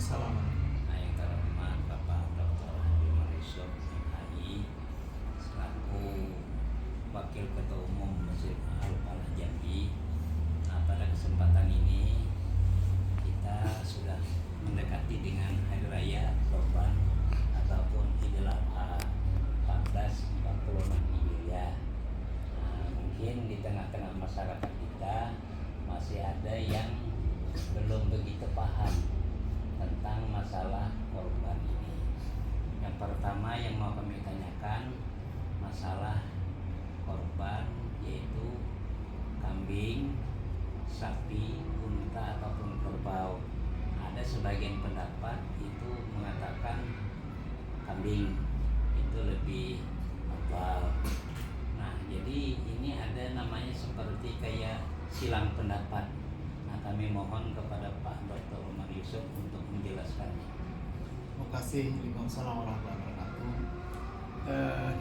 Waalaikumsalam. Nah, yang terhormat Bapak Dr. Habibur Yusuf MHI selaku Wakil Ketua Umum Masjid Al-Falah Jambi. Nah, pada kesempatan ini kita sudah mendekati dengan Hari Raya Kurban ataupun Idul Adha 1446 Hijriah. Nah, mungkin di tengah-tengah masyarakat kita masih ada yang belum begitu paham tentang masalah korban ini. Yang pertama yang mau kami tanyakan masalah korban, yaitu kambing, sapi, unta ataupun kerbau. Ada sebagian pendapat itu mengatakan kambing itu lebih afdal. Nah, jadi ini ada namanya seperti kayak silang pendapat. Nah, kami mohon kepada Pak Dr. Umar Yusuf untuk menjelaskannya. Terima kasih. Waalaikumsalam warahmatullahi wabarakatuh.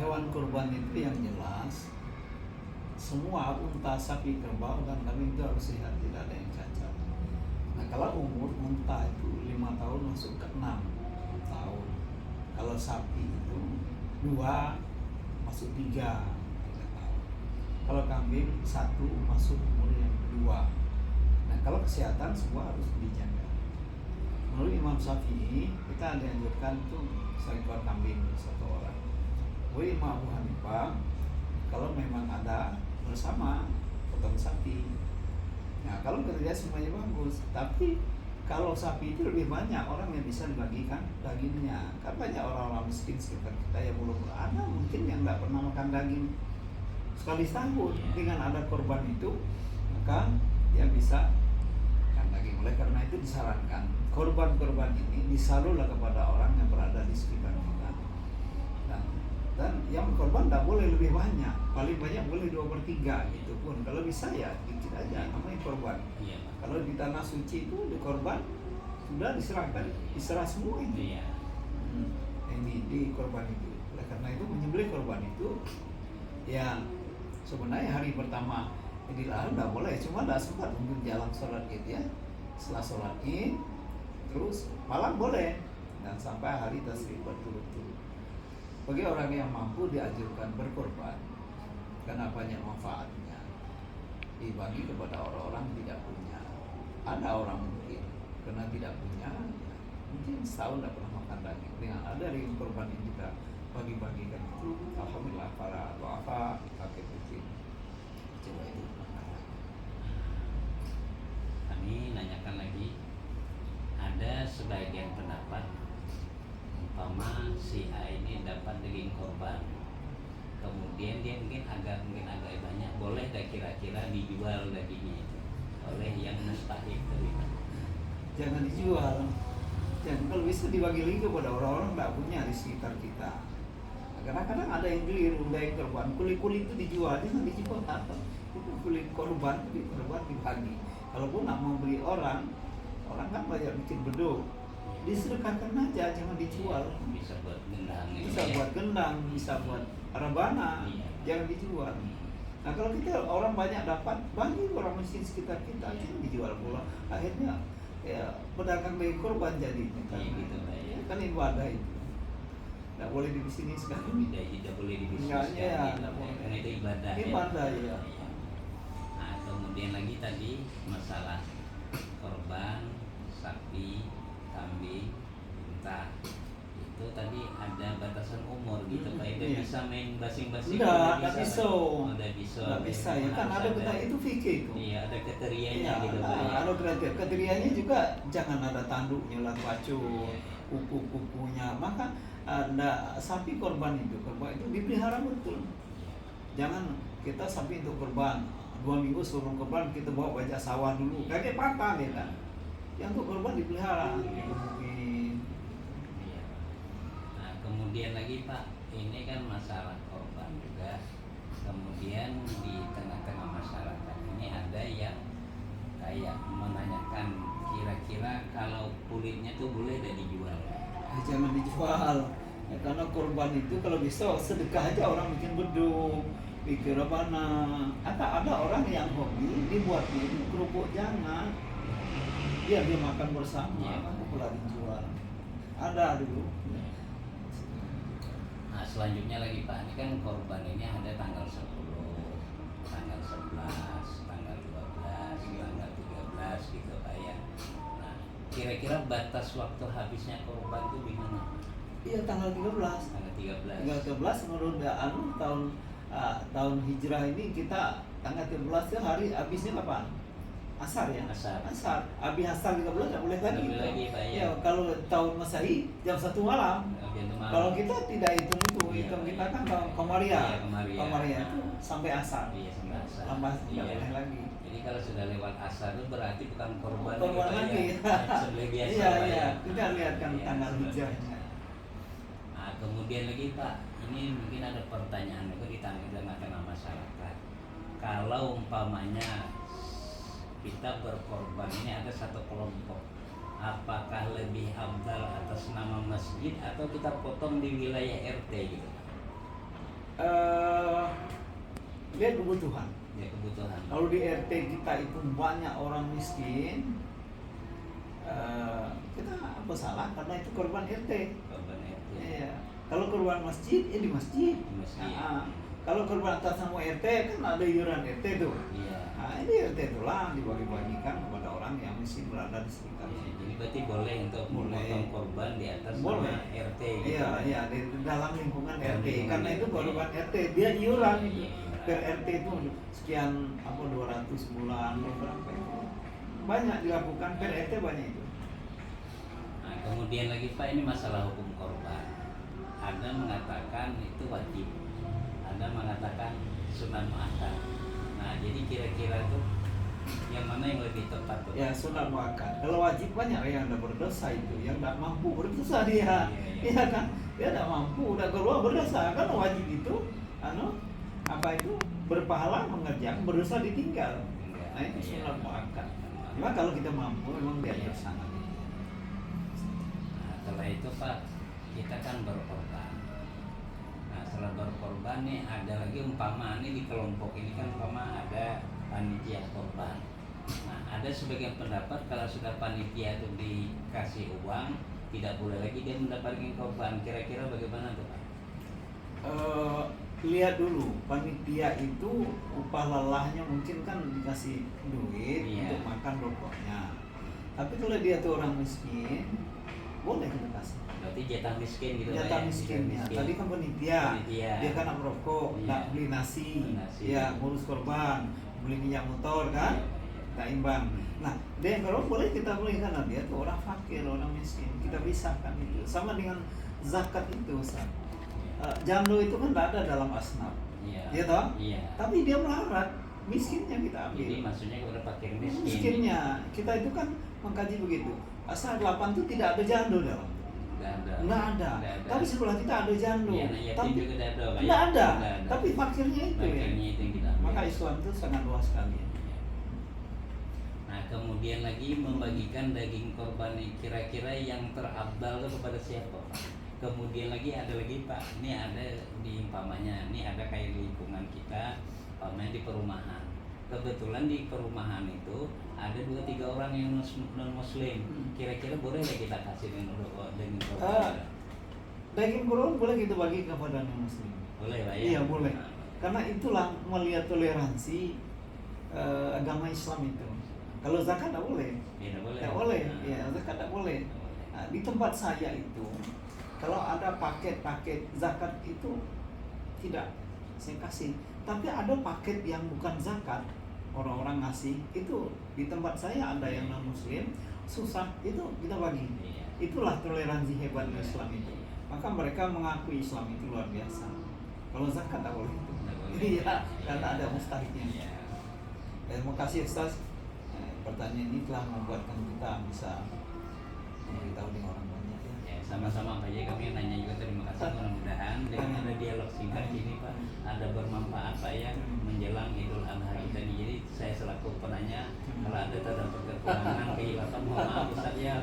Hewan kurban itu yang jelas semua unta, sapi, kerbau dan kambing itu harus sehat, tidak ada yang cacat. Nah, kalau umur unta itu 5 tahun masuk ke 6 tahun. Kalau sapi itu 2 masuk 3 tahun. Kalau kambing 1 masuk umur yang kedua. Nah, kalau kesehatan semua harus dijaga. Menurut Imam Syafi'i, kita dianjurkan tuh seekor kambing 1 orang. Menurut Imam Abu Hanifah, kalau memang ada bersama potong sapi. Nah, kalau kerja semuanya bagus, tapi kalau sapi itu lebih banyak orang yang bisa dibagikan dagingnya. Kan banyak orang-orang miskin sekitar kita yang belum ada, mungkin yang tidak pernah makan daging sekali setahun. Dengan ada korban itu, maka dia bisa makan daging. Oleh karena itu disarankan korban-korban ini disalurlah kepada orang yang berada di sekitar kita. Dan yang korban tidak boleh lebih banyak, paling banyak boleh 2/3 gitu pun. Kalau bisa ya dikit aja, namanya korban. Kalau di tanah suci itu di korban sudah diserahkan, diserah semua itu. Ini di korban itu. Oleh karena itu menyembelih korban itu ya sebenarnya hari pertama Idul Adha tidak boleh, cuma tidak sempat mungkin jalan sholat Id ya. Setelah sholat Id terus malam boleh dan sampai hari tasrik berturut-turut. Bagi orang yang mampu dianjurkan berkorban karena banyak manfaatnya, dibagi kepada orang-orang yang tidak punya. Ada orang mungkin karena tidak punya, ya, mungkin setahun tidak pernah makan daging. Dengan ada daging korban yang kita bagi-bagikan itu, alhamdulillah para duafa kakek mungkin coba itu. Kami nanyakan lagi, ada sebagian pendapat umpama si A ini dapat daging korban, kemudian dia mungkin agak banyak, boleh tak kira-kira dijual dagingnya itu oleh yang mustahik terlibat? Jangan dijual, jangan, kalau bisa dibagi lagi kepada orang-orang tidak punya di sekitar kita. Kadang-kadang ada yang keliru, daging korban kulit itu dijual, jangan dijual. Itu kulit korban dibagi. Kalaupun nak mau beli orang kan banyak bikin beduk, disedekahkan aja, jangan dijual. Bisa buat gendang, Bisa buat gendang, bisa buat rebana, jangan dijual. Nah, kalau kita orang banyak dapat, bagi orang miskin sekitar kita, jangan dijual pula. Akhirnya ya pedagang daging korban jadi gitu, ya. kan ibadah itu. Tidak boleh di sini sekarang. Tidak boleh dibisniskan, Ya, karena itu ibadah. Ibadah ya. Nah, kemudian lagi tadi masalah korban, sapi, kambing, unta, itu tadi ada batasan umur gitu, Pak. Tidak bisa main basing-basing. Tidak bisa. Tidak bisa ya kan ada kita itu fikih itu. Iya, ada kriterianya Ya, gitu, Pak. ada kriterianya juga, jangan ada tanduknya, ulat bacur, kuku-kukunya. Maka ada sapi korban itu dipelihara betul. Jangan kita sapi untuk korban 2 minggu sebelum korban kita bawa bajak sawah dulu, kakek patah dia kan. Yang untuk korban dipelihara, mungkin. Nah, kemudian lagi Pak, ini kan masalah korban juga. Kemudian di tengah-tengah masyarakat ini ada yang kayak menanyakan kira-kira kalau kulitnya tuh boleh dan dijual? Jangan dijual. Ya, karena korban itu kalau bisa sedekah aja, orang bikin beduk, bikin rebana. Ada orang yang hobi dibuatnya itu kerupuk jangan. Iya, dia makan bersama, Iya. pulang jual. Ada dulu. Nah selanjutnya lagi Pak, ini kan korban ini ada tanggal 10, tanggal 11, tanggal 12, tanggal 13 gitu Pak ya. Nah kira-kira batas waktu habisnya korban itu di mana? Iya, tanggal 13. Tanggal 13. Tanggal 13 menurut tahun hijrah ini kita tanggal 13 itu hari habisnya kapan? Asar ya? Asar. Habis asar 13 nggak boleh lagi. Nggak boleh lagi, Pak, ya. Ya, kalau tahun Masehi jam 1 malam. Gitu malam. Kalau kita tidak hitung itu, Iya, hitung kita iya. kan Komaria. Iya, Komaria. Komaria itu sampai asar. Iya sampai asar. Lama tidak Iya. boleh lagi. Jadi kalau sudah lewat asar itu berarti bukan korban Korban Pak, lagi. ya. Sebelah biasa Iya, Pak, iya. ya. Kita lihat kan Iya, tanggal sebelah hijrahnya. biasa. Nah, kemudian lagi Pak, ini mungkin ada pertanyaan juga ditanya masyarakat. Kalau umpamanya kita berkorban ini ada satu kelompok, apakah lebih afdal atas nama masjid atau kita potong di wilayah RT gitu? Lihat kebutuhan. Ya kebutuhan. Kalau di RT kita itu banyak orang miskin, kita apa salah karena itu korban RT. Korban RT. Iya. Kalau korban masjid, ya di masjid. Di masjid. Kalau korban atas nama RT kan ada iuran RT tuh. Iya. Nah, ini RT itulah dibagi-bagikan kepada orang yang miskin berada di sekitar. Iya, jadi berarti boleh untuk Boleh. memotong korban di atas Boleh. nama RT gitu. Iya, iya di dalam lingkungan Dalam RT lingkungan karena itu RT. korban RT dia iuran Iya, itu. iya. Per RT itu sekian 200 bulan berapa itu. Banyak dilakukan per RT banyak itu. Nah, kemudian lagi Pak ini masalah hukum korban. Ada mengatakan itu wajib, ada mengatakan sunat muakkad. Nah, jadi kira-kira itu yang mana yang lebih tepat tuh? Ya sunat muakkad. Kalau wajib banyak yang udah berdosa itu, yang tidak mampu berdosa dia. Iya, iya. Iya kan? Dia tidak mampu, udah keluar berdosa. Kan wajib itu berpahala mengerjakan, berdosa ditinggal. Nah itu Iya. sunat muakkad. Cuma kalau kita mampu memang dia Iya. bersama. Nah, setelah itu Pak, kita kan berkorban. Nah, setelah berkorban nih ada lagi umpama nih di kelompok ini kan umpama ada panitia korban. Nah, ada sebagian pendapat kalau sudah panitia itu dikasih uang, tidak boleh lagi dia mendapatkan korban. Kira-kira bagaimana tuh Pak? Lihat dulu panitia itu upah lelahnya mungkin kan dikasih duit Iya. untuk makan rokoknya. Tapi kalau dia tuh orang miskin, boleh kita kasih. Berarti jatah miskin gitu Pak, Jatah ya? miskinnya. Miskin. Tadi kan panitia, Panitia. dia kan nak merokok, Iya. nak beli nasi, Beli nasi. ya ngurus korban, beli minyak motor kan, Iya. tak imbang. Nah, dia yang kalau boleh kita beli karena dia tuh orang fakir, orang miskin. Kita pisahkan itu. Sama dengan zakat itu, Ustaz. Jando itu kan tidak ada dalam asnaf, Iya. ya toh? Iya. Tapi dia melarat, miskinnya kita ambil. Jadi maksudnya udah fakir miskin. Miskinnya, kita itu kan mengkaji begitu. Asal 8 itu tidak ada jando dalam. Nggak ada. Nggak ada. Nggak ada. Tapi sebelah kita ada jando. Iya, nah, yatim Tapi juga tidak ada, Pak, ya? tidak ada. Nggak ada. Tapi fakirnya itu ya. Fakirnya itu yang kita ambil. Maka Islam itu sangat luas sekali. Nah, kemudian lagi membagikan daging korban ini kira-kira yang terabdal itu kepada siapa, Pak? Kemudian lagi ada lagi Pak, ini ada di umpamanya, ini ada kayak di lingkungan kita, umpamanya di perumahan. Kebetulan di perumahan itu ada 2-3 orang yang non muslim. Kira-kira boleh nggak kita kasih daging korban? Daging kurban boleh kita bagi kepada non muslim. Boleh Pak ya? Iya boleh. Karena itulah melihat toleransi agama Islam itu. Kalau zakat tidak boleh. Tidak boleh. Tidak boleh. Nah. Ya zakat tidak boleh. Nggak boleh. Nah, di tempat saya itu, kalau ada paket-paket zakat itu tidak saya kasih. Tapi ada paket yang bukan zakat, orang-orang ngasih itu di tempat saya ada yang non muslim susah itu kita bagi. Iya. Itulah toleransi hebat Islam itu. Maka mereka mengakui Islam itu luar biasa. Kalau zakat tak boleh itu. Nggak boleh. Iya, karena ada mustahiknya. Iya. Terima kasih Ustaz. Pertanyaan ini telah membuatkan kita bisa memberitahu dengan orang banyak ya. Ya, sama-sama Pak ya, kami nanya juga terima kasih, mudah-mudahan dengan ada dialog singkat ini Pak ada bermanfaat Pak ya menjelang Idul Adha kita ini. Jadi saya selaku penanya kalau ada terdapat kekurangan kehilangan mohon maaf Ustaz ya.